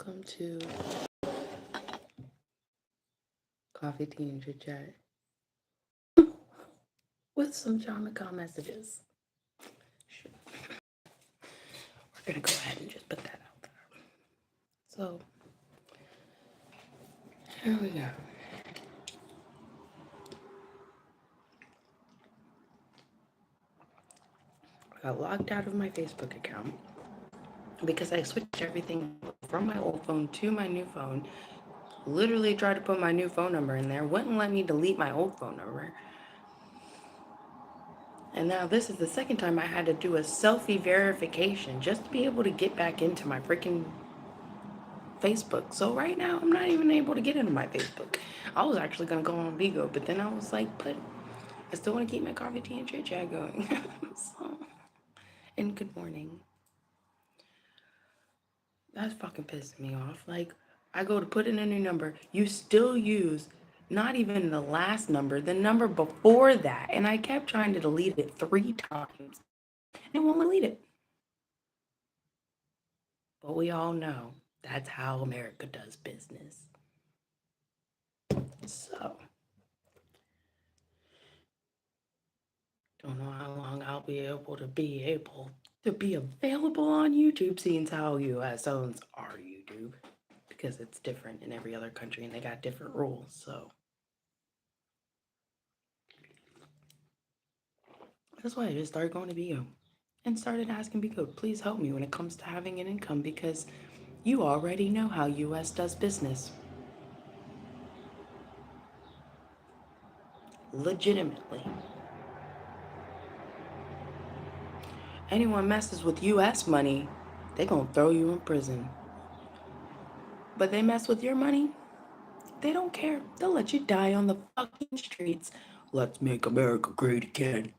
Welcome to Coffee, Tea, and Chit Chat with some John McCall messages. We're gonna go ahead and just put that out there. So, here we go. I got logged out of my Facebook account because I switched everything from my old phone to my new phone. Literally tried to put my new phone number in there, wouldn't let me delete my old phone number. And now this is the second time I had to do a selfie verification just to be able to get back into my freaking Facebook. So right now I'm not even able to get into my Facebook. I was actually gonna go on Vigo, but then I was like, but I still want to keep my coffee, tea, and chit chat going. So, and good morning. That's fucking pissing me off. Like, I go to put in a new number, you still use not even the last number, the number before that, and I kept trying to delete it 3 times. And it won't delete it. But we all know that's how America does business. So, don't know how long I'll be able to be available on YouTube, seeing how US owns our YouTube, because it's different in every other country and they got different rules. So that's why I just started going to Bigo and started asking Bigo, please help me when it comes to having an income, because you already know how US does business. Legitimately. Anyone messes with US money, they gonna throw you in prison. But they mess with your money, they don't care. They'll let you die on the fucking streets. Let's make America great again.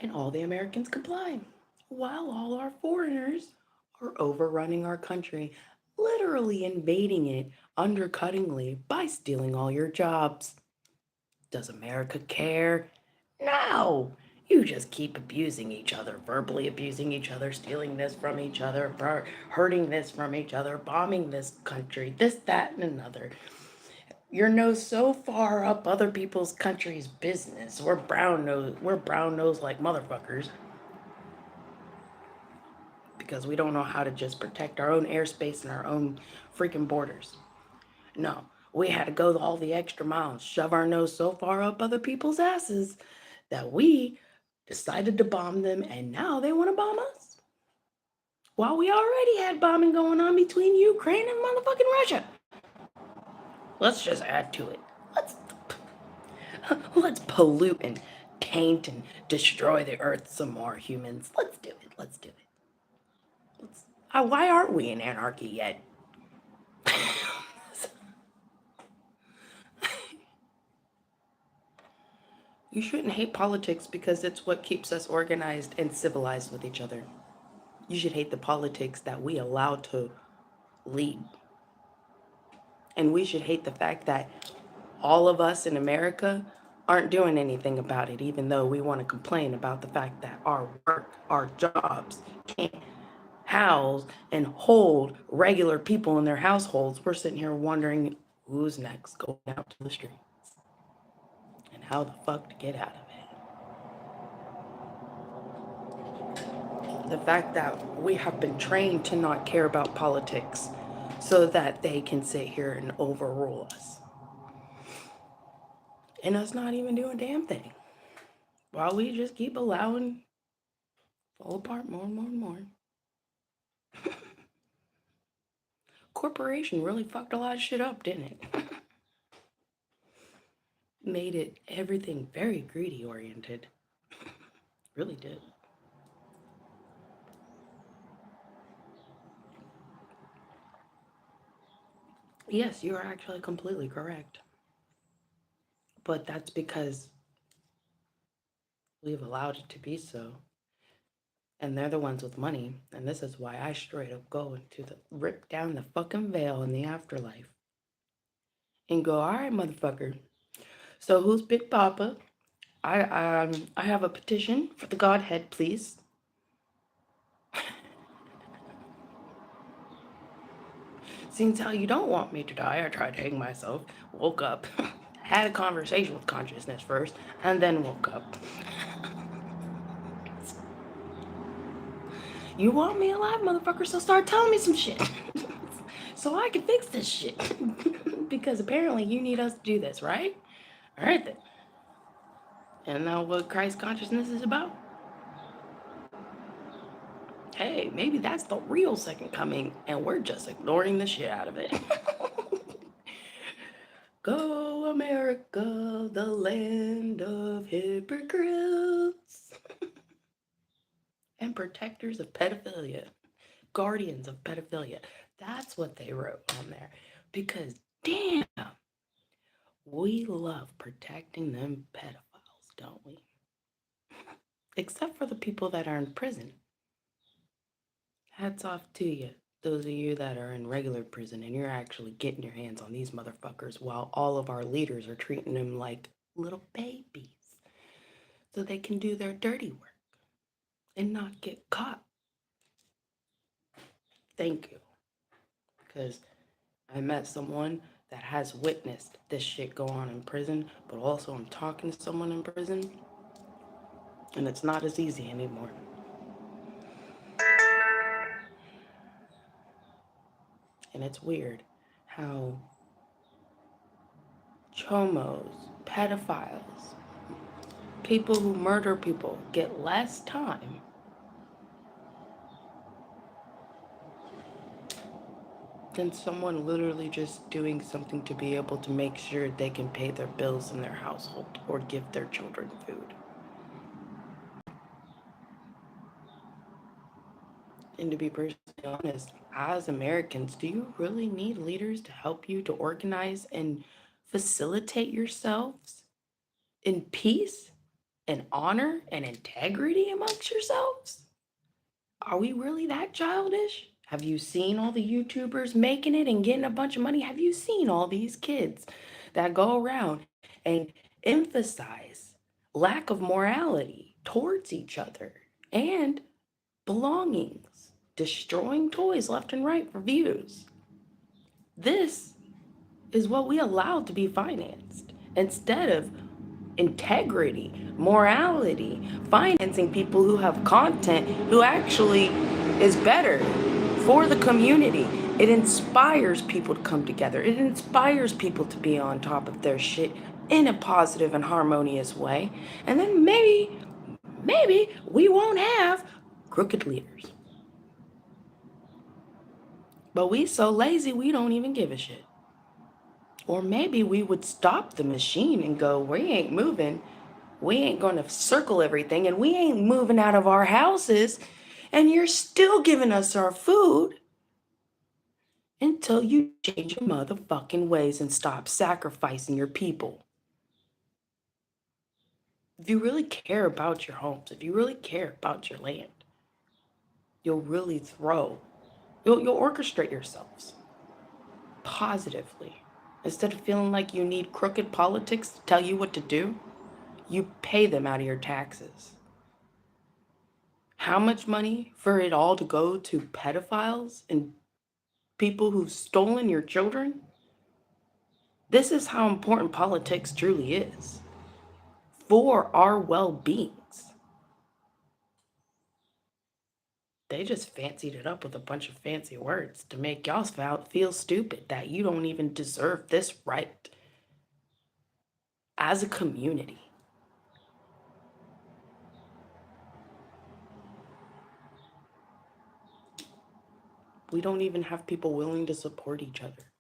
And all the Americans comply, while all our foreigners are overrunning our country, literally invading it undercuttingly by stealing all your jobs. Does America care? No! You just keep abusing each other, verbally abusing each other, stealing this from each other, hurting this from each other, bombing this country, this, that, and another. Your nose so far up other people's country's business. We're brown nose like motherfuckers, because we don't know how to just protect our own airspace and our own freaking borders. No, we had to go all the extra miles, shove our nose so far up other people's asses that we decided to bomb them, and now they want to bomb us. While we already had bombing going on between Ukraine and motherfucking Russia. Let's just add to it. Let's pollute and taint and destroy the earth some more, humans. Let's do it. Let's do it. Why aren't we in anarchy yet? You shouldn't hate politics because it's what keeps us organized and civilized with each other. You should hate the politics that we allow to lead. And we should hate the fact that all of us in America aren't doing anything about it, even though we want to complain about the fact that our work, our jobs can't house and hold regular people in their households. We're sitting here wondering who's next going out to the streets and how the fuck to get out of it. The fact that we have been trained to not care about politics so that they can sit here and overrule us. And us not even doing a damn thing. While we just keep allowing fall apart more and more and more. Corporation really fucked a lot of shit up, didn't it? Made it everything very greedy oriented. Really did. Yes, you are actually completely correct. But that's because we've allowed it to be so. And they're the ones with money. And this is why I straight up go into the rip down the fucking veil in the afterlife. and go, all right, motherfucker. So who's Big Papa? I have a petition for the Godhead, please. Seems how you don't want me to die, I tried to hang myself, woke up, had a conversation with consciousness first, and then woke up. You want me alive, motherfucker, so start telling me some shit. So I can fix this shit. Because apparently you need us to do this, right? Alright then. And now what Christ consciousness is about? Hey, maybe that's the real second coming, and we're just ignoring the shit out of it. Go America, the land of hypocrites and protectors of pedophilia, guardians of pedophilia. That's what they wrote on there. Because damn, we love protecting them pedophiles, don't we? Except for the people that are in prison. Hats off to you, those of you that are in regular prison and you're actually getting your hands on these motherfuckers while all of our leaders are treating them like little babies so they can do their dirty work and not get caught. Thank you. Because I met someone that has witnessed this shit go on in prison, but also I'm talking to someone in prison, and it's not as easy anymore. And it's weird how chomos, pedophiles, people who murder people get less time than someone literally just doing something to be able to make sure they can pay their bills in their household or give their children food. And to be personally honest, as Americans, do you really need leaders to help you to organize and facilitate yourselves in peace and honor and integrity amongst yourselves? Are we really that childish? Have you seen all the YouTubers making it and getting a bunch of money? Have you seen all these kids that go around and emphasize lack of morality towards each other and belongings, destroying toys left and right for views? This is what we allowed to be financed instead of integrity, morality, financing people who have content who actually is better for the community. It inspires people to come together. It inspires people to be on top of their shit in a positive and harmonious way. And then maybe we won't have crooked leaders. But we so lazy we don't even give a shit. Or maybe we would stop the machine and go, we ain't moving. We ain't going to circle everything and we ain't moving out of our houses. And you're still giving us our food until you change your motherfucking ways and stop sacrificing your people. If you really care about your homes, if you really care about your land, you'll really you'll orchestrate yourselves positively. Instead of feeling like you need crooked politics to tell you what to do, you pay them out of your taxes. How much money for it all to go to pedophiles and people who've stolen your children? This is how important politics truly is for our well-beings. They just fancied it up with a bunch of fancy words to make y'all feel stupid that you don't even deserve this right as a community. We don't even have people willing to support each other.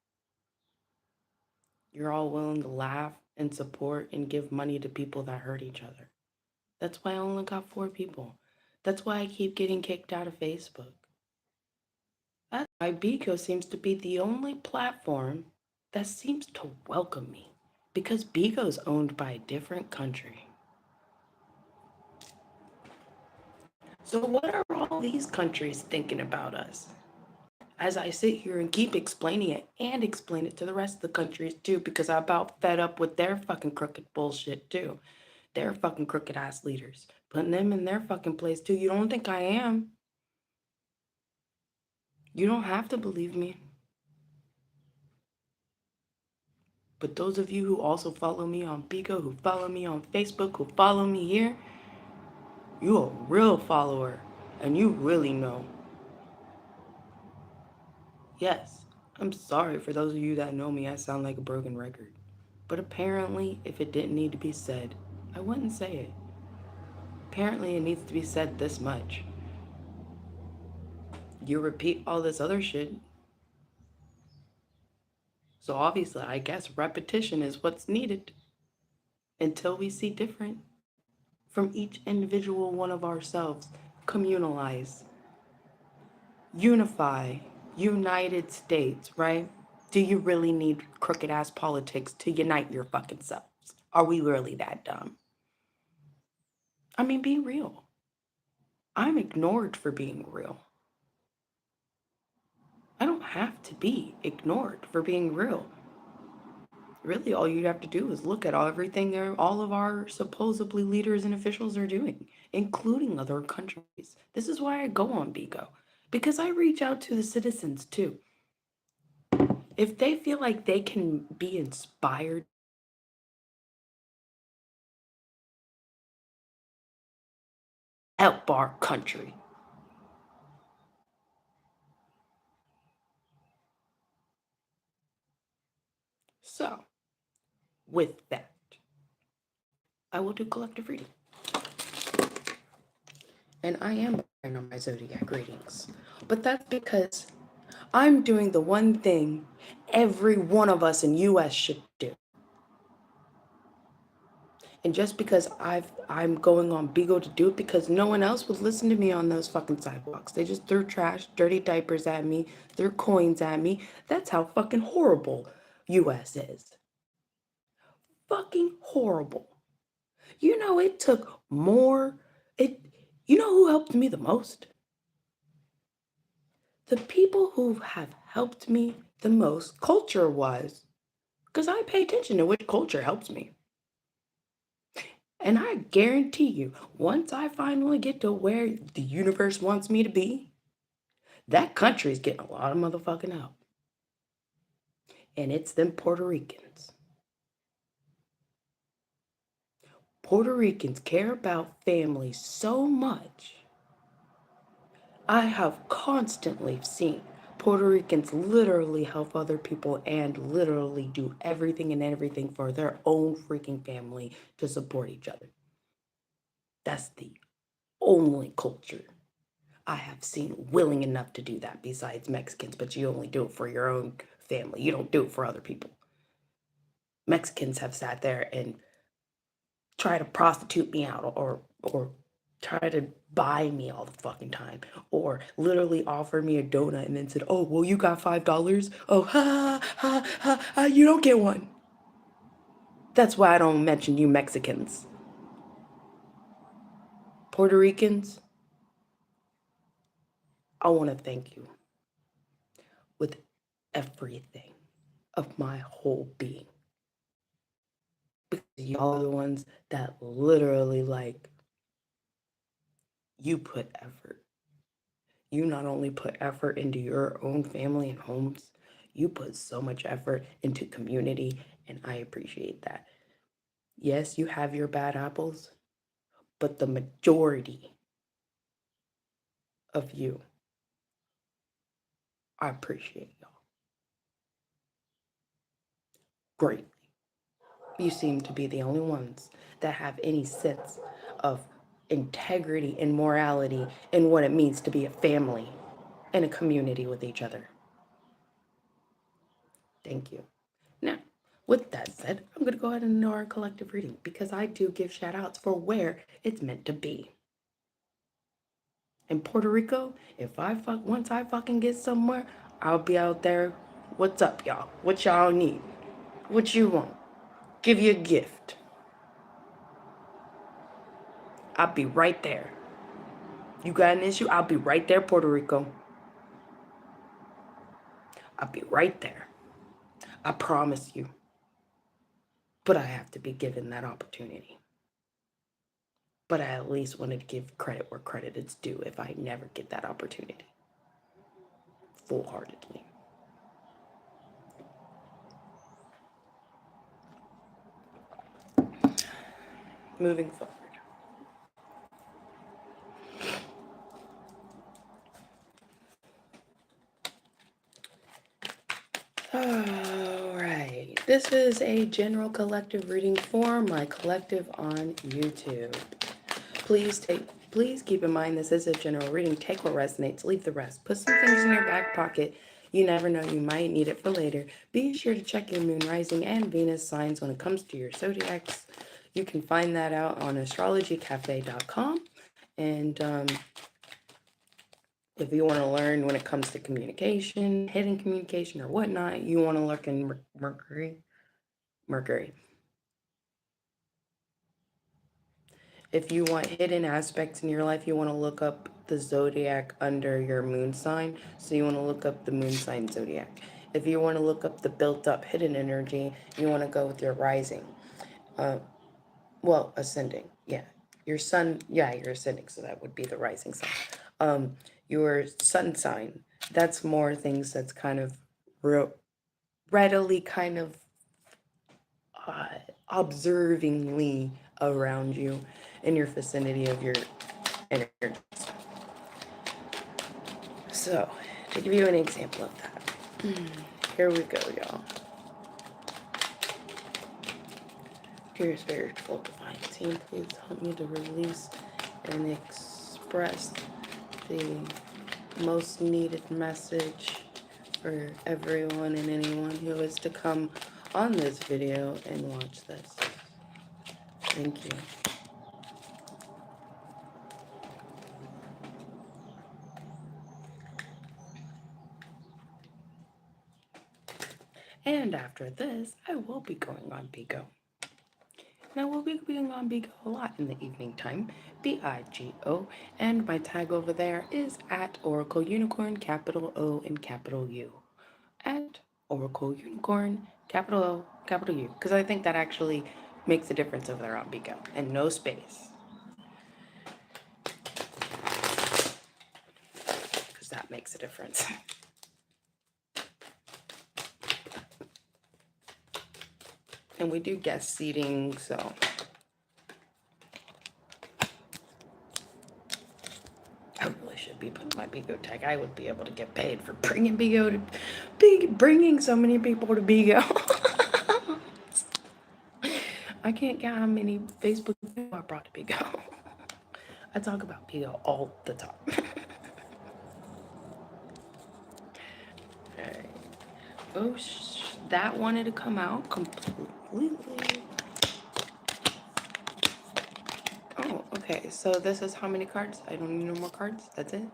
You're all willing to laugh and support and give money to people that hurt each other. That's why I only got 4 people. That's why I keep getting kicked out of Facebook. That's why Bigo seems to be the only platform that seems to welcome me. Because Bigo's owned by a different country. So what are all these countries thinking about us? as I sit here and keep explaining it and explain it to the rest of the countries too, because I'm about fed up with their fucking crooked bullshit too. Their fucking crooked ass leaders. Putting them in their fucking place too. You don't think I am? You don't have to believe me. But those of you who also follow me on Bigo, who follow me on Facebook, who follow me here, you a real follower. And you really know. Yes, I'm sorry for those of you that know me, I sound like a broken record. But apparently, if it didn't need to be said, I wouldn't say it. Apparently, it needs to be said this much. You repeat all this other shit. So obviously, I guess repetition is what's needed until we see different from each individual one of ourselves. Communalize, unify, United States, right? Do you really need crooked ass politics to unite your fucking selves? Are we really that dumb? I mean, be real. I'm ignored for being real. I don't have to be ignored for being real. Really, all you have to do is look at everything all of our supposedly leaders and officials are doing, including other countries. This is why I go on Bigo, because I reach out to the citizens too. If they feel like they can be inspired, help our country. So, with that, I will do collective reading. And I am behind on my zodiac readings. But that's because I'm doing the one thing every one of us in US should do. And just because I'm going on Beagle to do it because no one else would listen to me on those fucking sidewalks. They just threw trash, dirty diapers at me, threw coins at me. That's how fucking horrible US is. Fucking horrible. You know, it took more. It you know who helped me the most? The people who have helped me the most culture-wise, because I pay attention to which culture helps me. And I guarantee you, once I finally get to where the universe wants me to be, that country's getting a lot of motherfucking help. And it's them Puerto Ricans. Puerto Ricans care about family so much. I have constantly seen Puerto Ricans literally help other people and literally do everything and everything for their own freaking family to support each other. That's the only culture I have seen willing enough to do that besides Mexicans, but you only do it for your own family. You don't do it for other people. Mexicans have sat there and try to prostitute me out or try to buy me all the fucking time or literally offer me a donut and then said, "Oh, well, you got $5. Oh, ha ha ha, ha, you don't get one." That's why I don't mention you Mexicans. Puerto Ricans, I want to thank you with everything of my whole being. Because y'all are the ones that literally, like, you put effort. You not only put effort into your own family and homes, you put so much effort into community, and I appreciate that. Yes, you have your bad apples, but the majority of you, I appreciate y'all greatly. You seem to be the only ones that have any sense of integrity and morality in what it means to be a family and a community with each other. Thank you. Now, with that said, I'm going to go ahead and do our collective reading because I do give shout outs for where it's meant to be. In Puerto Rico, once I fucking get somewhere, I'll be out there. What's up, y'all? What y'all need? What you want? Give you a gift. I'll be right there. You got an issue? I'll be right there, Puerto Rico. I'll be right there. I promise you. But I have to be given that opportunity. But I at least want to give credit where credit is due if I never get that opportunity. Full-heartedly. Moving forward. Alright, this is a general collective reading for my collective on YouTube. Please keep in mind this is a general reading. Take what resonates, leave the rest. Put some things in your back pocket. You never know, you might need it for later. Be sure to check your moon, rising, and Venus signs when it comes to your zodiacs. You can find that out on astrologycafe.com. And if you want to learn when it comes to communication, hidden communication or whatnot, you want to look in Mercury. If you want hidden aspects in your life, you want to look up the zodiac under your moon sign. So you want to look up the moon sign zodiac. If you want to look up the built up hidden energy, you want to go with your rising. Ascending. Yeah. Your sun, yeah, you're ascending, so that would be the rising sign. Your sun sign, that's more things that's kind of readily kind of observingly around you in your vicinity of your energy. So, to give you an example of that, here we go, y'all. Dear spiritual divine team, please help me to release and express the most needed message for everyone and anyone who is to come on this video and watch this. Thank you. And after this, I will be going on Bigo. Now, we'll be being on Bigo a lot in the evening time, BIGO, and my tag over there is at Oracle Unicorn, capital O and capital U. At Oracle Unicorn, capital O, capital U, because I think that actually makes a difference over there on Bigo, and no space. Because that makes a difference. And we do guest seating, so I really should be putting my Bigo tag. I would be able to get paid for bringing bringing so many people to Bigo. I can't count how many Facebook people I brought to Bigo. I talk about Bigo all the time. Alright. Oh, that wanted to come out completely. Oh, okay. So this is how many cards? I don't need no more cards. That's it.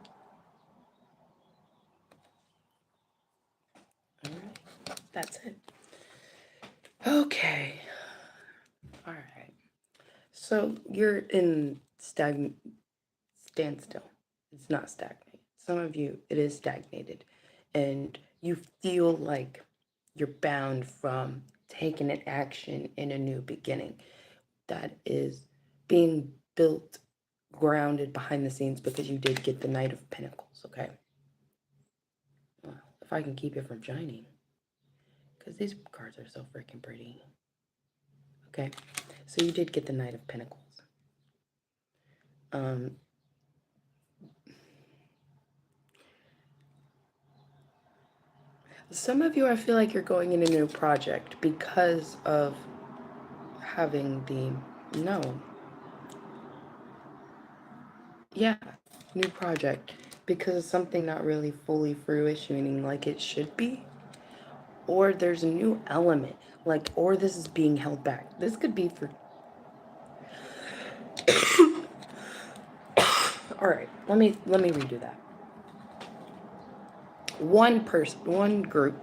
Alright. That's it. Okay. Alright. So you're in standstill. It's not stagnant. Some of you, it is stagnated. And you feel like you're bound from taking an action in a new beginning that is being built, grounded behind the scenes because you did get the Knight of Pentacles, okay? Well, if I can keep it from shining, because these cards are so freaking pretty. Okay, so you did get the Knight of Pentacles. Some of you, I feel like you're going in a new project because of having the, no. Yeah, new project. Because of something not really fully fruitioning like it should be. Or there's a new element, like, or this is being held back. This could be for... All right, let me redo that. One person, one group,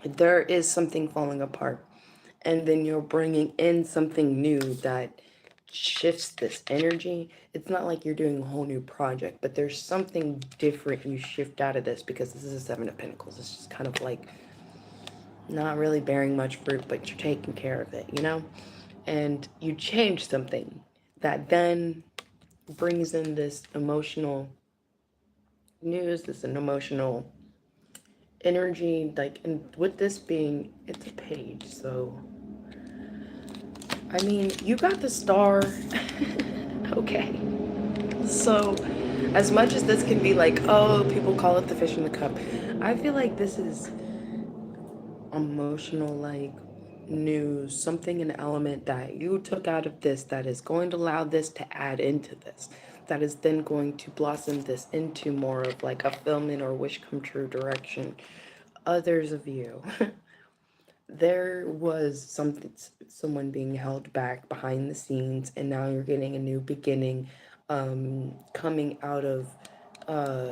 there is something falling apart, and then you're bringing in something new that shifts this energy. It's not like you're doing a whole new project, but there's something different you shift out of this, because this is a Seven of Pentacles. It's just kind of like not really bearing much fruit, but you're taking care of it, you know? And you change something that then brings in this emotional news, this an emotional energy, like, and with this being, it's a page, so I mean, you got the star. Okay. So, as much as this can be like, oh, people call it the fish in the cup, I feel like this is emotional, like news, something, an element that you took out of this that is going to allow this to add into this, that is then going to blossom this into more of like a fulfillment or wish come true direction. Others of you, there was something, someone being held back behind the scenes, and now you're getting a new beginning, coming out of uh,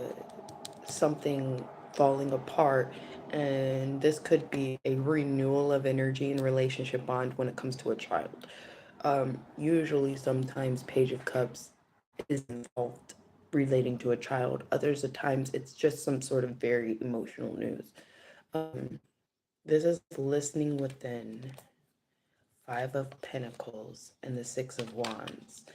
something falling apart. And this could be a renewal of energy and relationship bond when it comes to a child. Usually, sometimes Page of Cups is involved relating to a child. Others of times, it's just some sort of very emotional news. Um, this is listening within. Five of Pentacles and the Six of Wands.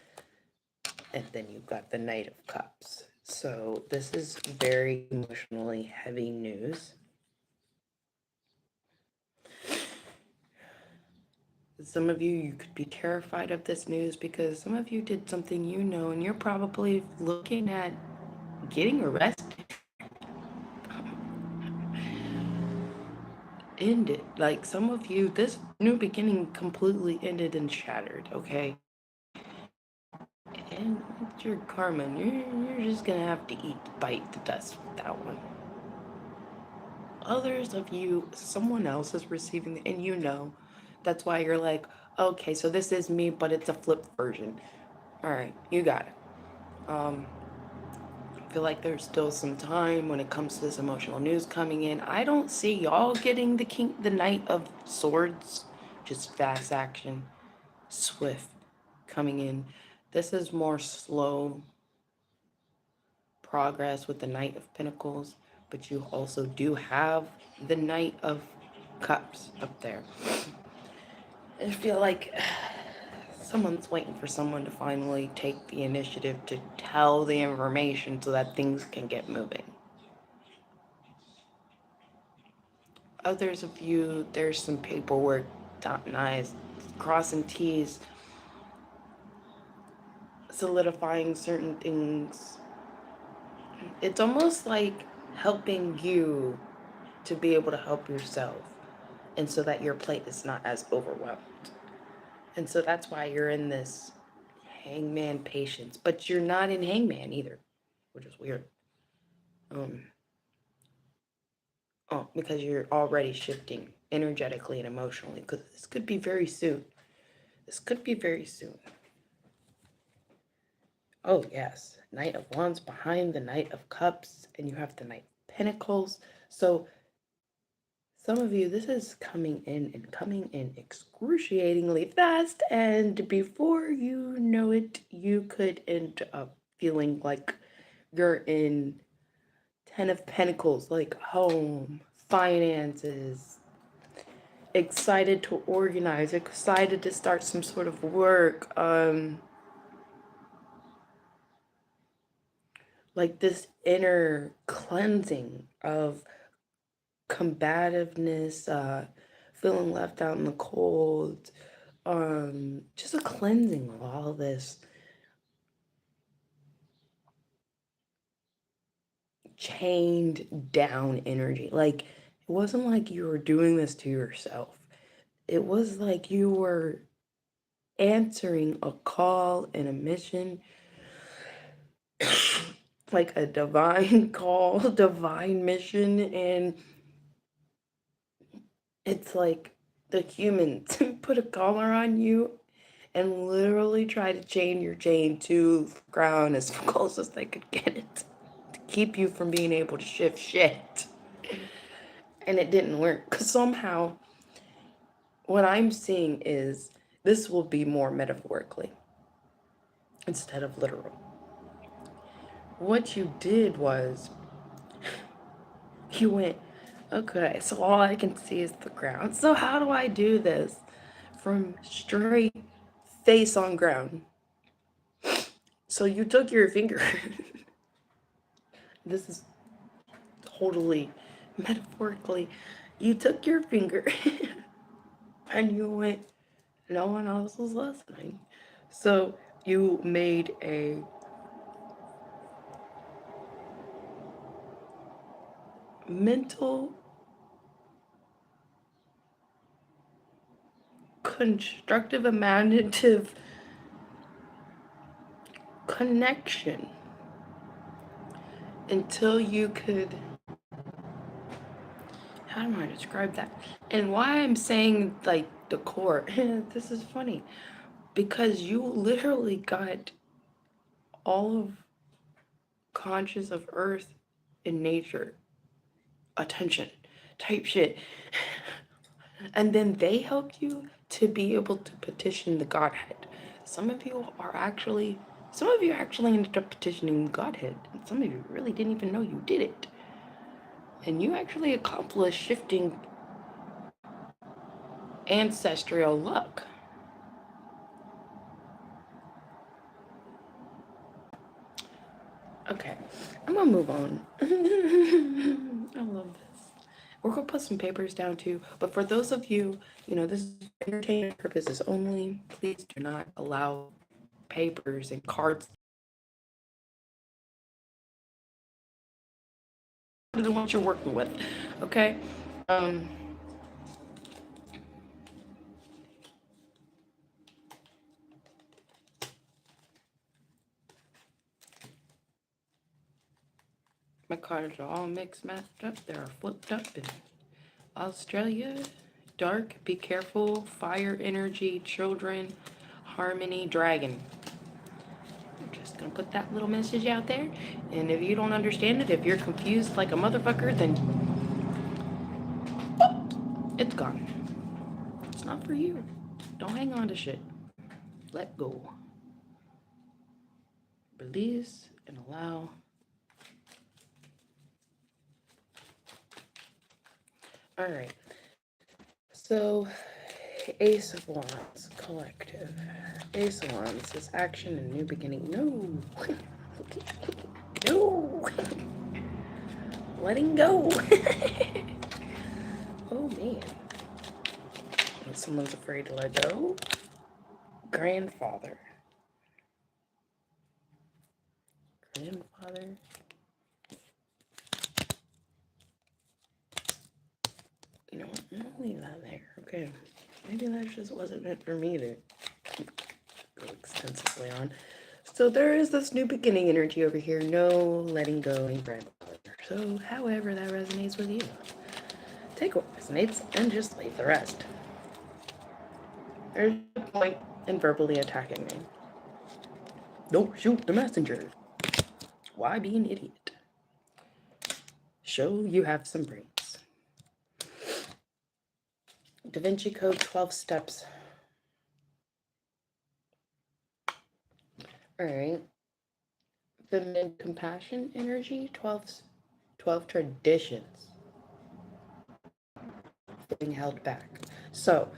And then you've got the Knight of Cups. So this is very emotionally heavy news. Some of you could be terrified of this news because some of you did something, you know, and you're probably looking at getting arrested. Ended. Like some of you, this new beginning completely ended and shattered, okay? And it's your karma. You're just gonna have to bite the dust with that one. Others of you, someone else is receiving it, and you know. That's why you're like, okay, so this is me, but it's a flipped version. All right, you got it. I feel like there's still some time when it comes to this emotional news coming in. I don't see y'all getting the Knight of Swords, just fast action, swift coming in. This is more slow progress with the Knight of Pentacles, but you also do have the Knight of Cups up there. I feel like someone's waiting for someone to finally take the initiative to tell the information so that things can get moving. Others of you, there's some paperwork, dotting I's, crossing T's, solidifying certain things. It's almost like helping you to be able to help yourself, and so that your plate is not as overwhelmed. And so that's why you're in this hangman patience, but you're not in hangman either, which is weird. Um, because you're already shifting energetically and emotionally, because this could be very soon. This could be very soon. Oh, yes. Knight of Wands behind the Knight of Cups, and you have the Knight of Pentacles. So some of you, this is coming in excruciatingly fast, and before you know it, you could end up feeling like you're in Ten of Pentacles, like home, finances, excited to organize, excited to start some sort of work, like this inner cleansing of combativeness, feeling left out in the cold, just a cleansing of all this chained down energy. Like, it wasn't like you were doing this to yourself. It was like you were answering a call and a mission, like a divine call, divine mission, and it's like the humans put a collar on you and literally try to chain your chain to the ground as close as they could get it to keep you from being able to shift shit. And it didn't work, because somehow what I'm seeing is this will be more metaphorically. instead of literal. What you did was you went, okay, so all I can see is the ground. So how do I do this from straight face on ground? So you took your finger. This is totally metaphorically. You took your finger and you went, no one else was listening. So you made a mental constructive imaginative connection until you could, how do I describe that? And why I'm saying like the core, this is funny because you literally got all of conscious of earth and nature attention type shit. And then they helped you to be able to petition the Godhead. Some of you actually ended up petitioning Godhead, and some of you really didn't even know you did it. And you actually accomplished shifting ancestral luck. Okay, I'm gonna move on. I love this. We're gonna put some papers down too, but for those of you, this is for entertainment purposes only. Please do not allow papers and cards than what you're working with. Okay. Um. My cards are all mixed, matched up. They're flipped up in Australia. Dark, be careful. Fire energy, children, harmony, dragon. I'm just gonna put that little message out there. And if you don't understand it, if you're confused like a motherfucker, then it's gone. It's not for you. Don't hang on to shit. Let go. Release and allow. All right. So, Ace of Wands, collective. Ace of Wands is action and new beginning. No. No. Letting go. Oh, man. Someone's afraid to let go. Grandfather. Grandfather. You know what? I'm gonna leave that there. Okay. Maybe that just wasn't meant for me to go extensively on. So there is this new beginning energy over here. No letting go and grandfather. So however that resonates with you, take what resonates and just leave the rest. There's no point in verbally attacking me. Don't shoot the messenger. Why be an idiot? Show you have some brains. Da Vinci Code 12 steps. All right. Feminine compassion energy, 12 traditions being held back. So,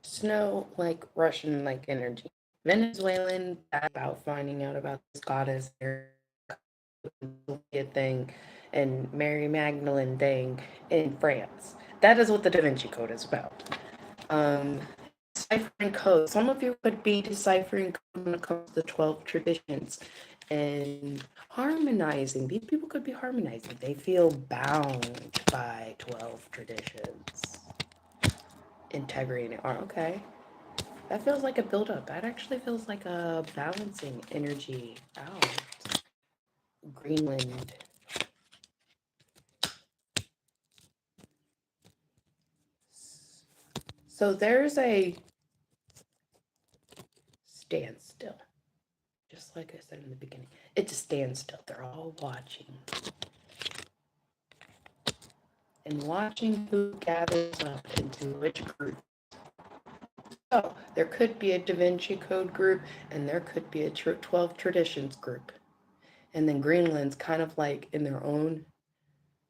snow like Russian like energy. Venezuelan about finding out about this goddess thing and Mary Magdalene thing in France. That is what the Da Vinci Code is about. Deciphering code. Some of you could be deciphering code when it comes to the 12 traditions and harmonizing. These people could be harmonizing. They feel bound by 12 traditions. Integrating. Oh, okay. That feels like a buildup. That actually feels like a balancing energy out. Greenland. So there's a standstill. Just like I said in the beginning. It's a standstill. They're all watching. And watching who gathers up into which group. So there could be a Da Vinci Code group, and there could be a 12 Traditions group. And then Greenland's kind of like in their own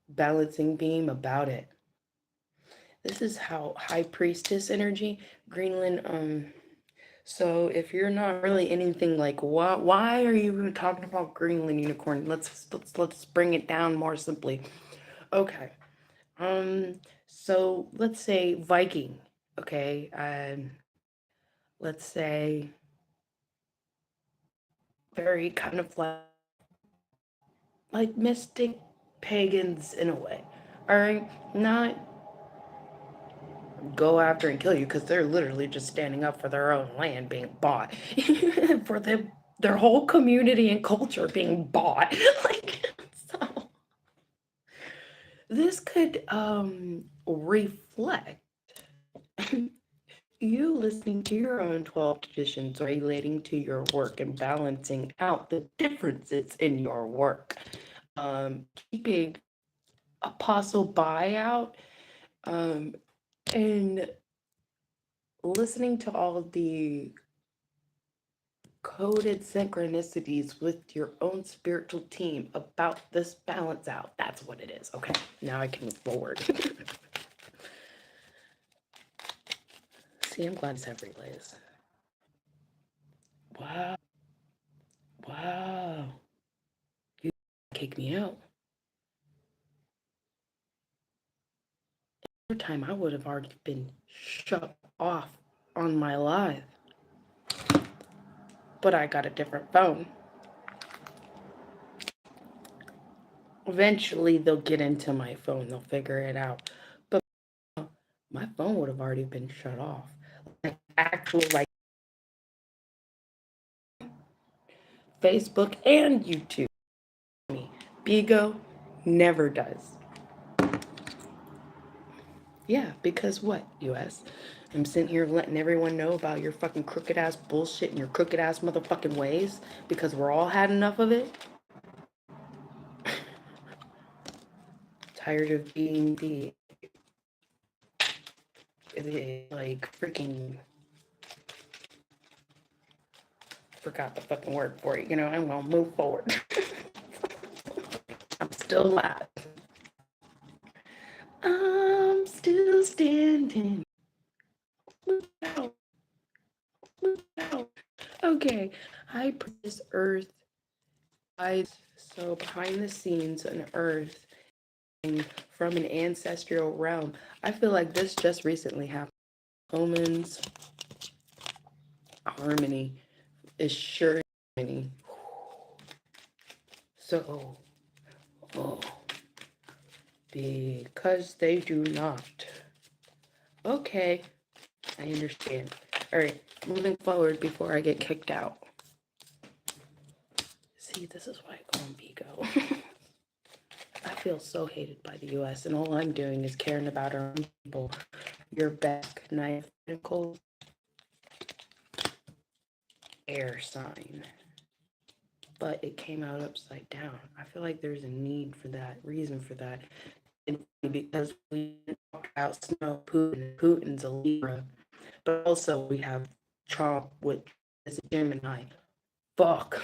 balancing beam about it. This is how High Priestess energy, Greenland, so if you're not really anything like why are you even talking about Greenland unicorn? Let's bring it down more simply. Okay. So let's say Viking, okay? Let's say very kind of like mystic pagans in a way. All right? Not go after and kill you because they're literally just standing up for their own land being bought for their whole community and culture being bought like so this could reflect you listening to your own 12 traditions relating to your work and balancing out the differences in your work, keeping apostle buyout, and listening to all of the coded synchronicities with your own spiritual team about this balance out. That's what it is. Okay, now I can move forward. See, I'm glad to have relays. Wow. Wow. You kick me out. Every time I would have already been shut off on my live. But I got a different phone. Eventually they'll get into my phone, they'll figure it out. But my phone would have already been shut off. Like actual like Facebook and YouTube. Bigo never does. Yeah, because what, US? I'm sitting here letting everyone know about your fucking crooked ass bullshit and your crooked ass motherfucking ways because we're all had enough of it. Tired of being the like freaking forgot the fucking word for it. You know, I'm gonna move forward. I'm still alive. I'm still standing. Look out. Look out. Okay. I put this earth. So behind the scenes on earth from an ancestral realm. I feel like this just recently happened. Omens, harmony is sure harmony. So, oh, because they do not. Okay, I understand. All right, moving forward before I get kicked out. See, this is why I call them Vigo. I feel so hated by the US, and all I'm doing is caring about our own people. Your back knife, Nicole. Air sign. But it came out upside down. I feel like there's a need for that, reason for that. And because we talked about Snow Putin, Putin's a Libra, but also we have Trump, which is a Gemini. Fuck.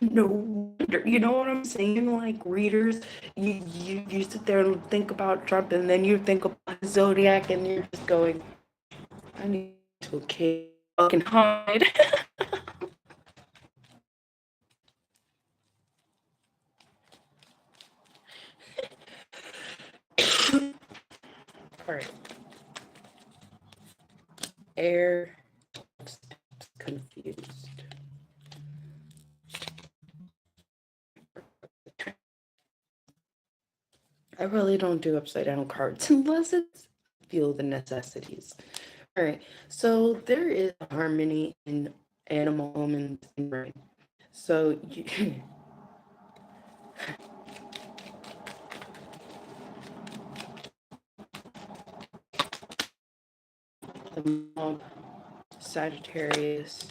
No wonder. You know what I'm saying? Like readers, you sit there and think about Trump, and then you think about Zodiac, and you're just going, I need to fucking hide. All right. Air confused. I really don't do upside down cards unless it's feel the necessities. All right, so there is harmony in animal omens and brain. So you, the mob, Sagittarius.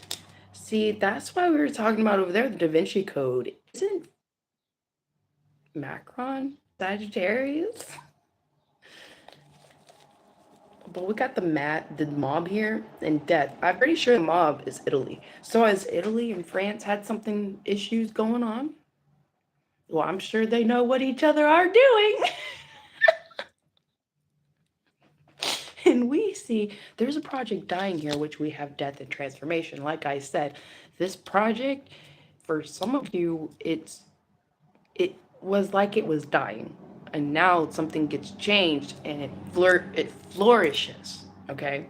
See, that's why we were talking about over there the Da Vinci Code. Isn't Macron Sagittarius? But we got the mob here and death. I'm pretty sure the mob is Italy. So has Italy and France had something issues going on? Well, I'm sure they know what each other are doing. And we see there's a project dying here, which we have death and transformation. Like I said, this project, for some of you, it was like it was dying. And now something gets changed and it flourishes. Okay?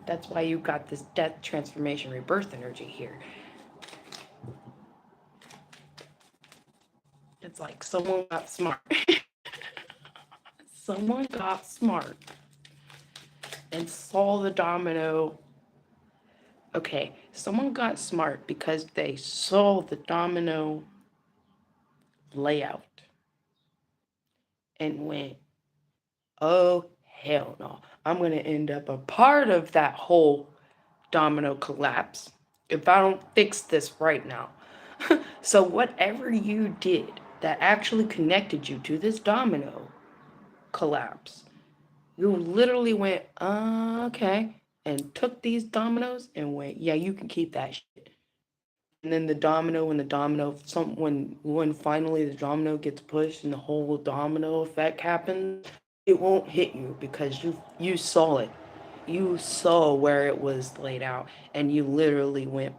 That's why you got this death transformation rebirth energy here. It's like someone got smart. Someone got smart and saw the domino. Okay, someone got smart because they saw the domino layout and went, oh, hell no. I'm going to end up a part of that whole domino collapse if I don't fix this right now. So, whatever you did that actually connected you to this domino collapse, you literally went, okay, and took these dominoes and went, yeah, you can keep that shit. And then when finally the domino gets pushed and the whole domino effect happens, it won't hit you because you saw it. You saw where it was laid out and you literally went,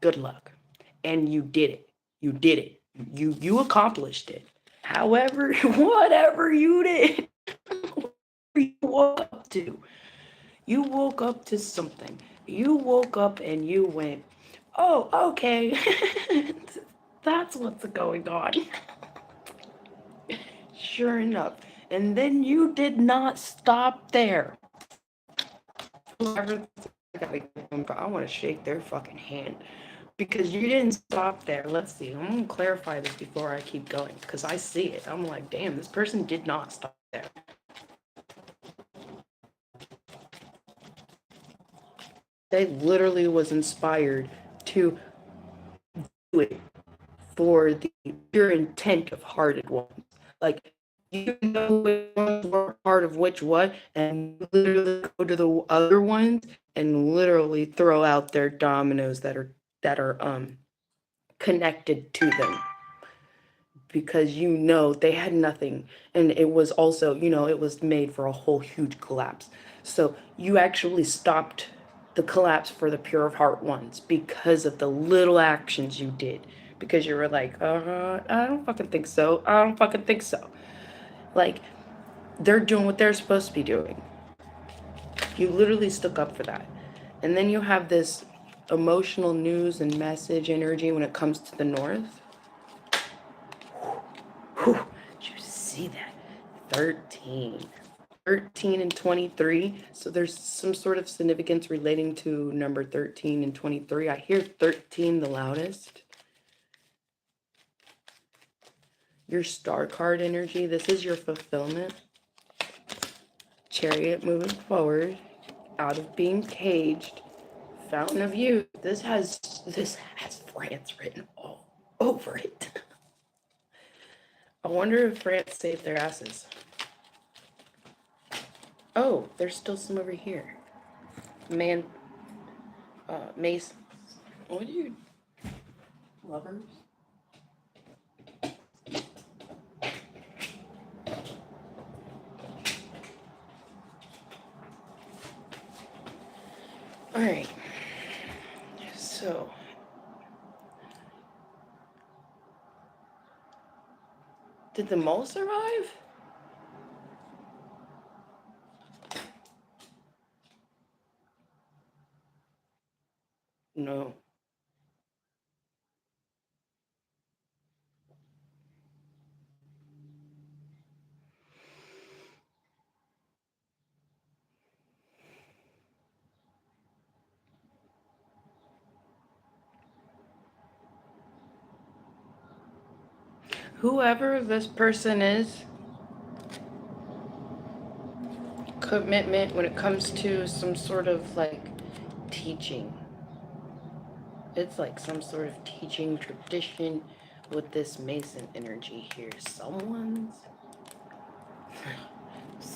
good luck. And you did it. You did it. You accomplished it. However, whatever you did, you woke up to. You woke up to something. You woke up and you went, oh, okay. That's what's going on. Sure enough. And then you did not stop there. I want to shake their fucking hand because you didn't stop there. Let's see. I'm going to clarify this before I keep going because I see it. I'm like, damn, this person did not stop there. They literally was inspired to do it for the pure intent of hearted ones. Like, you know which ones were part of which what, and literally go to the other ones and literally throw out their dominoes that are connected to them because they had nothing, and it was also it was made for a whole huge collapse. So you actually stopped the collapse for the pure of heart ones because of the little actions you did, because you were like, I don't fucking think so, I don't fucking think so. Like, they're doing what they're supposed to be doing. You literally stuck up for that. And then you have this emotional news and message energy when it comes to the north. Whew, did you see that? 13. 13 and 23. So there's some sort of significance relating to number 13 and 23. I hear 13 the loudest. Your star card energy. This is your fulfillment. Chariot moving forward, out of being caged. Fountain of Youth. This has France written all over it. I wonder if France saved their asses. Oh, there's still some over here. Mace. What are you, lovers? All right. So, did the mole survive? No. Whoever this person is, commitment when it comes to some sort of like teaching. It's like some sort of teaching tradition with this Mason energy here.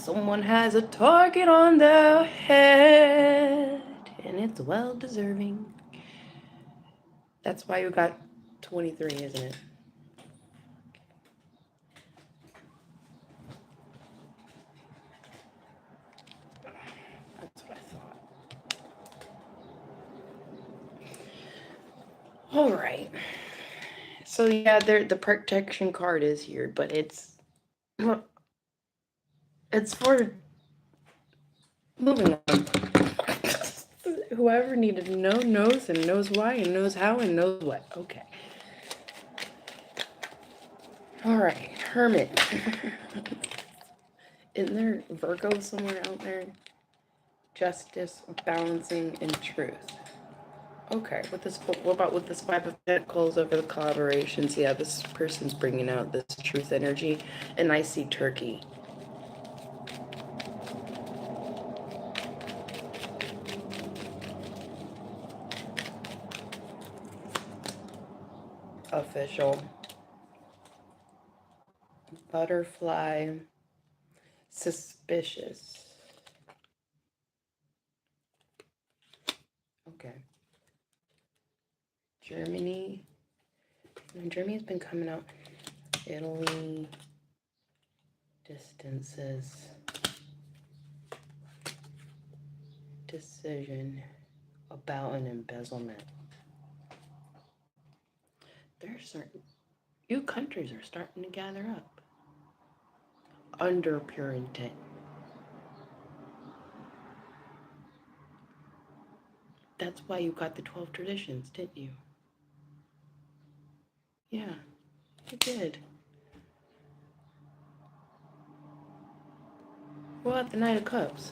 Someone has a target on their head, and it's well deserving. That's why you got 23, isn't it? That's what I thought. All right. So yeah, the protection card is here, but it's for moving on. Whoever needed to know knows and knows why and knows how and knows what. Okay. All right, Hermit. Isn't there Virgo somewhere out there? Justice, balancing, and truth. Okay, with this, what about with this Five of Pentacles over the collaborations? Yeah, this person's bringing out this truth energy, and I see Turkey. Official. Butterfly. Suspicious. Okay. Germany. Germany's been coming out. Italy. Distances. Decision about an embezzlement. There's certain new countries are starting to gather up under pure intent. That's why you got the 12 traditions, didn't you? Yeah, you did. What about the Knight of Cups?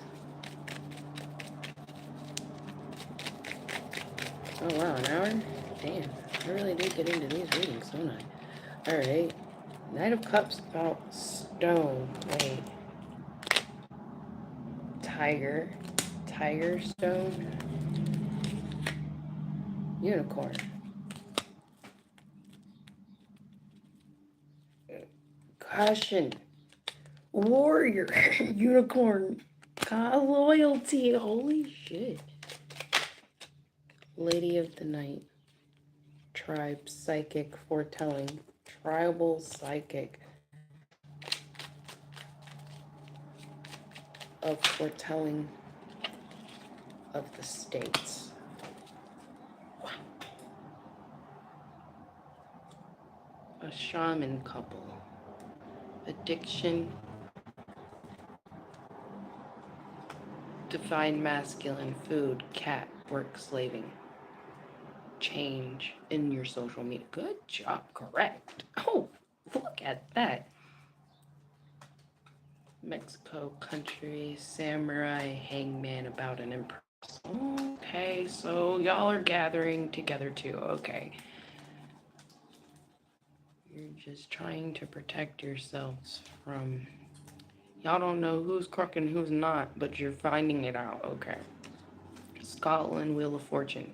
Oh wow, an hour? Damn, I really did get into these readings, don't I? Alright. Knight of Cups about stone. Wait. Tiger. Tiger stone. Unicorn. Caution. Warrior. Unicorn. God, loyalty. Holy shit. Lady of the Night. Tribe. Psychic. Foretelling. Tribal psychic. Of foretelling of the states. Wow. A shaman couple. Addiction. Divine masculine. Food. Cat. Work. Slaving. Change in your social media. Good job. Correct. Oh, look at that. Mexico country, samurai, hangman, about an empress. Okay, so y'all are gathering together too. Okay. You're just trying to protect yourselves from... Y'all don't know who's crook and who's not, but you're finding it out. Okay. Scotland, Wheel of Fortune.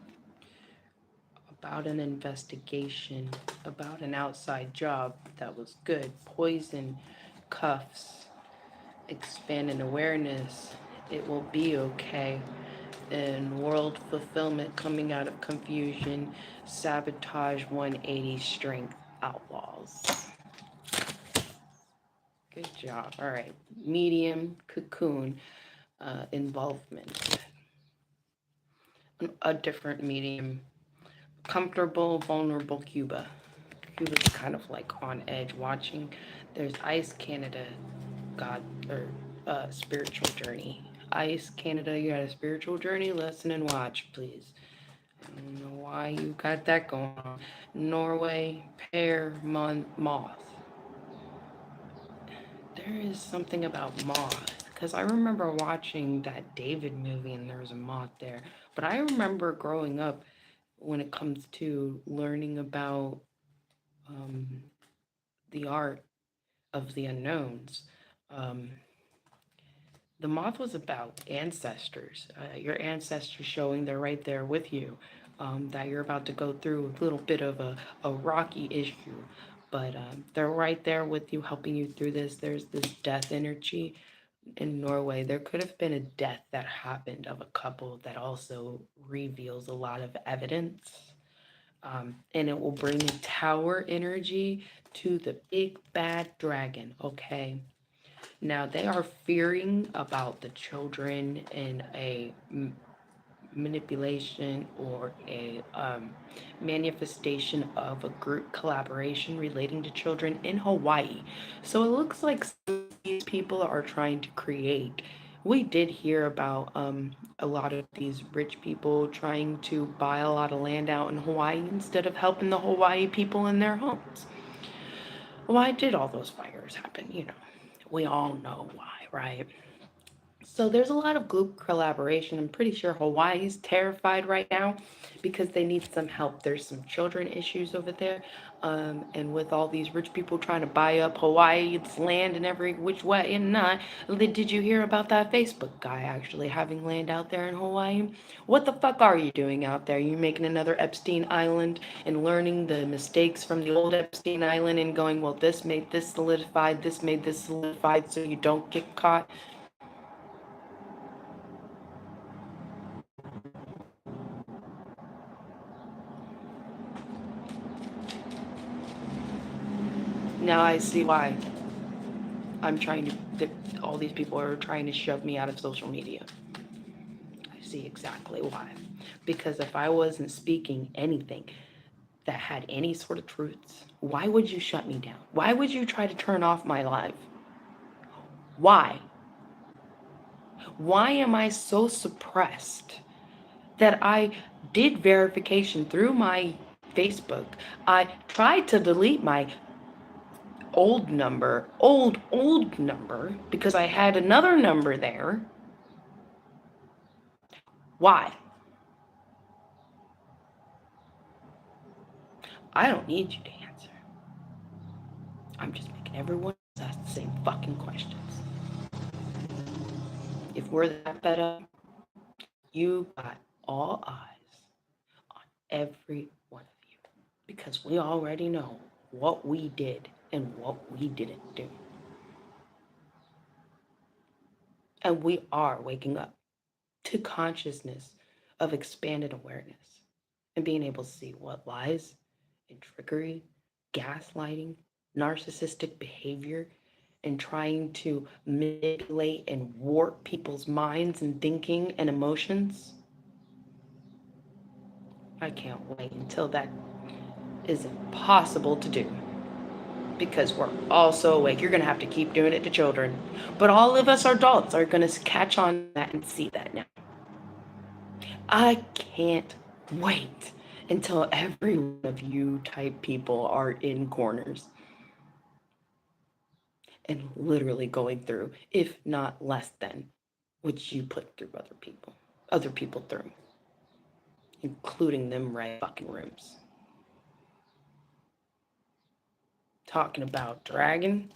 About an investigation, about an outside job that was good. Poison, cuffs, expanding awareness. It will be okay. And world fulfillment, coming out of confusion. Sabotage, 180, strength, outlaws. Good job. All right. Medium, cocoon, involvement. A different medium. Comfortable, vulnerable, Cuba. Cuba's kind of like on edge watching. There's Ice Canada, God, or spiritual journey. Ice Canada, you got a spiritual journey? Listen and watch, please. I don't know why you got that going on. Norway, pear, moth. There is something about moth. Because I remember watching that David movie and there was a moth there. But I remember growing up when it comes to learning about um, the art of the unknowns. Um, the moth was about ancestors, your ancestors showing they're right there with you, that you're about to go through a little bit of a rocky issue, but they're right there with you, helping you through this. There's this death energy. in Norway, there could have been a death that happened of a couple that also reveals a lot of evidence. And it will bring tower energy to the big bad dragon. Okay. Now they are fearing about the children in a manipulation or a manifestation of a group collaboration relating to children in Hawaii. So it looks like these people are trying to create. We did hear about a lot of these rich people trying to buy a lot of land out in Hawaii instead of helping the Hawaii people in their homes. Why did all those fires happen? We all know why, right? So there's a lot of group collaboration. I'm pretty sure Hawaii's terrified right now because they need some help. There's some children issues over there. And with all these rich people trying to buy up Hawaii's land in every which way and not. Did you hear about that Facebook guy actually having land out there in Hawaii? What the fuck are you doing out there? You making another Epstein Island and learning the mistakes from the old Epstein Island and going, well, this made this made this solidified so you don't get caught? Now I see why that all these people are trying to shove me out of social media. I see exactly why. Because if I wasn't speaking anything that had any sort of truths, why would you shut me down? Why would you try to turn off my live? Why? Why am I so suppressed that I did verification through my Facebook? I tried to delete my old number, because I had another number there. Why? I don't need you to answer. I'm just making everyone ask the same fucking questions. If we're that fed up, you got all eyes on every one of you. Because we already know what we did and what we didn't do. And we are waking up to consciousness of expanded awareness and being able to see what lies and trickery, gaslighting, narcissistic behavior, and trying to manipulate and warp people's minds and thinking and emotions. I can't wait until that is impossible to do because we're all so awake. You're going to have to keep doing it to children. But all of us adults are going to catch on to that and see that now. I can't wait until every one of you type people are in corners and literally going through, if not less than, what you put through other people through, including them right fucking rooms. Talking about dragon.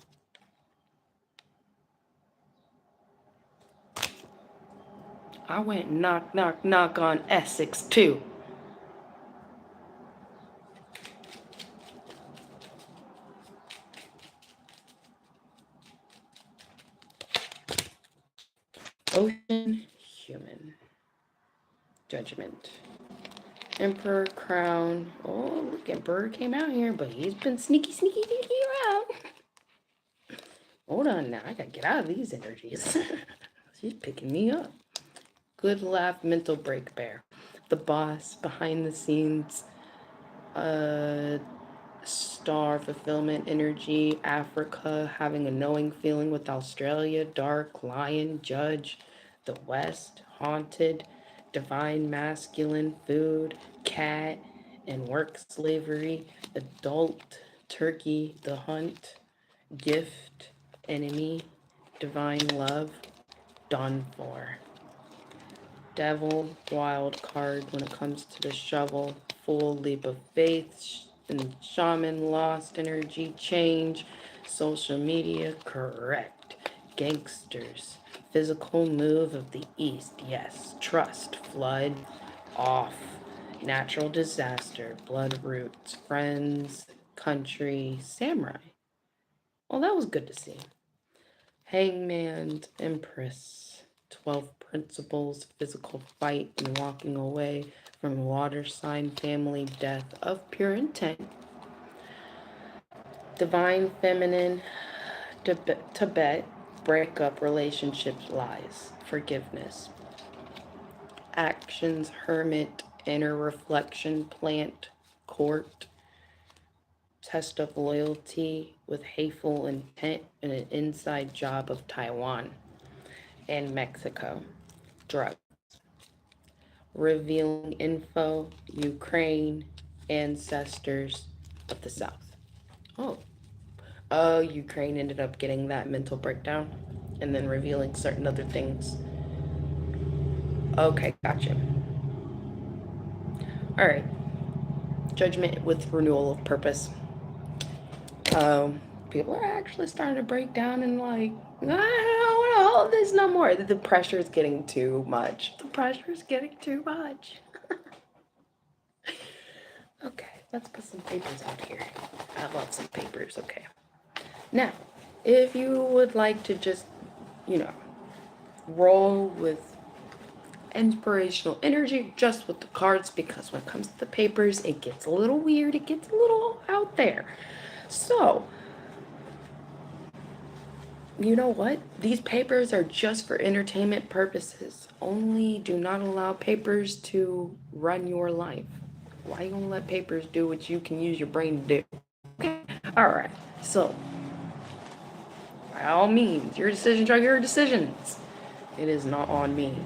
I went knock, knock, knock on Essex too. Ocean, human. Judgment. Emperor, crown. Oh, look, Emperor came out here, but he's been sneaky, sneaky, sneaky around. Hold on now, I gotta get out of these energies. She's picking me up. Good laugh, mental break bear. The boss, behind the scenes, uh, star fulfillment energy, Africa, having a knowing feeling with Australia, dark, lion, judge, the West, haunted, divine masculine, food, cat, and work slavery, adult, turkey, the hunt, gift, enemy, divine love, done for. Devil, wild card when it comes to the shovel, full leap of faith, and shaman, lost energy, change, social media, correct, gangsters, physical move of the east, yes, trust, flood, off, natural disaster, blood roots, friends, country, samurai. Well, that was good to see. Hangman's Empress. 12 Principles, Physical Fight, and Walking Away from Water Sign Family Death of Pure Intent. Divine Feminine, Tibet, Breakup, Relationships, Lies, Forgiveness. Actions, Hermit, Inner Reflection, Plant, Court, Test of Loyalty with Hateful Intent, and an Inside Job of Taiwan and Mexico. Drugs. Revealing Info, Ukraine, Ancestors of the South. Oh, Ukraine ended up getting that mental breakdown and then revealing certain other things. Okay, gotcha. All right. Judgment with renewal of purpose. People are actually starting to break down and like, I don't want to hold this no more. The pressure is getting too much. The pressure is getting too much. Okay, let's put some papers out here. I love some papers, okay. Now, if you would like to just, roll with inspirational energy just with the cards, because when it comes to the papers, it gets a little weird, it gets a little out there. So, you know what? These papers are just for entertainment purposes. Only do not allow papers to run your life. Why you gonna let papers do what you can use your brain to do? Okay. Alright, so by all means, your decisions are your decisions. It is not on me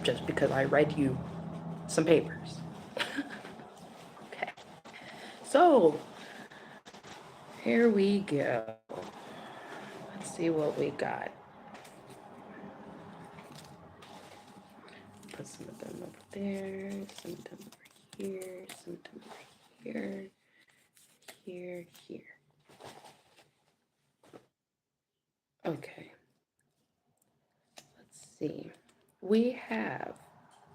just because I read you some papers. Okay. So here we go. Let's see what we got. Put some of them over there, some of them over here, some of them over here, here. Okay. Let's see. We have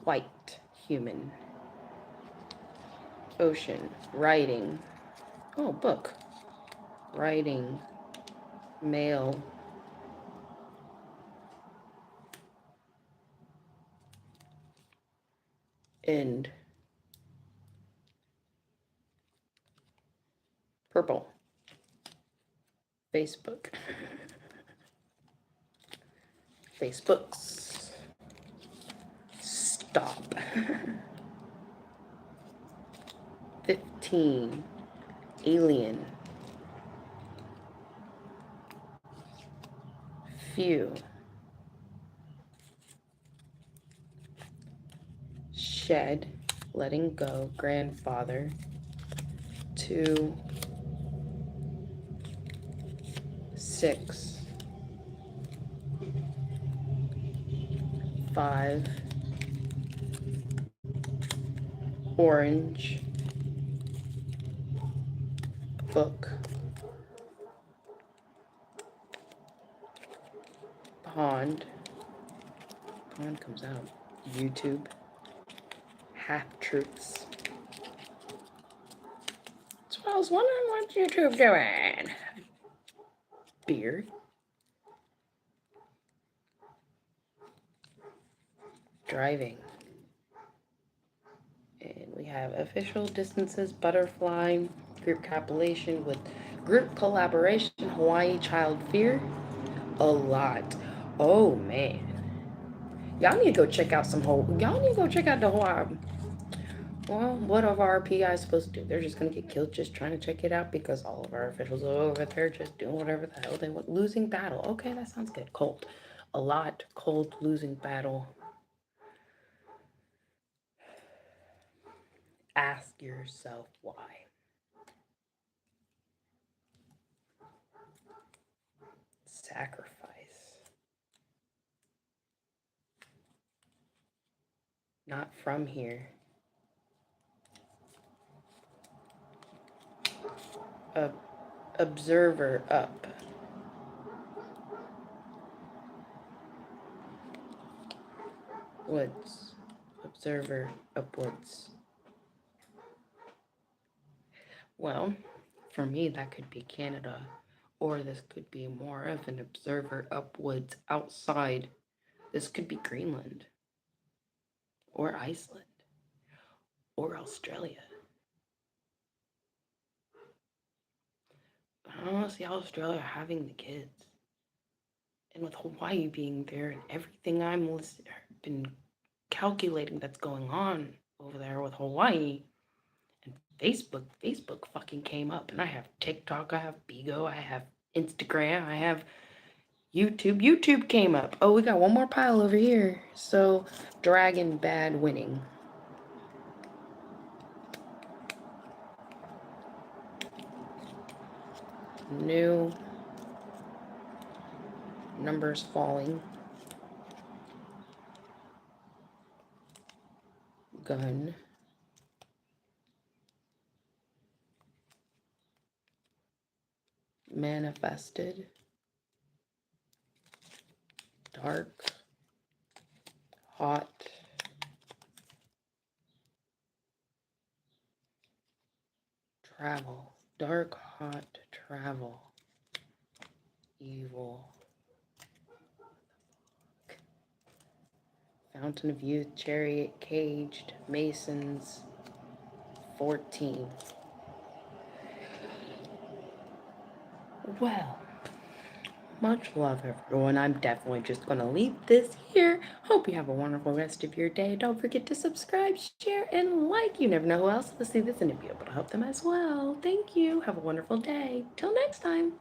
white, human, ocean, writing. Oh, book. Writing, male, end, purple, Facebook, Facebooks, stop, 15, alien, few, shed, letting go, grandfather, 2, 6, 5, orange, book, pond comes out, YouTube, half-truths. So I was wondering what YouTube doing. Beer, driving, and we have official distances, butterfly, group collaboration with Hawaii Child Fear, a lot. Oh man, y'all need to go check out y'all need to go check out the Hawaii. Well, what are our PIs supposed to do? They're just gonna get killed just trying to check it out because all of our officials are over there just doing whatever the hell they want. Losing battle. Okay, that sounds good. Cold. A lot. Cold, losing battle. Ask yourself why. Sacrifice. Not from here. Observer, up. Woods. Observer, upwards. Well, for me, that could be Canada Or this could be more of an observer upwards outside. This could be Greenland, or Iceland, or Australia. I don't want to see Australia having the kids. And with Hawaii being there and everything been calculating that's going on over there with Hawaii, and Facebook fucking came up, and I have TikTok, I have Bigo, I have Instagram, I have YouTube came up. Oh, we got one more pile over here. So, Dragon Bad winning. New numbers falling. Gun. Manifested. Dark. Hot. Travel. Dark, hot, travel. Evil. Fountain of Youth, Chariot, Caged, Masons, 14. Well, much love, everyone. I'm definitely just going to leave this here. Hope you have a wonderful rest of your day. Don't forget to subscribe, share, and like. You never know who else will see this and be able to help them as well. Thank you. Have a wonderful day. Till next time.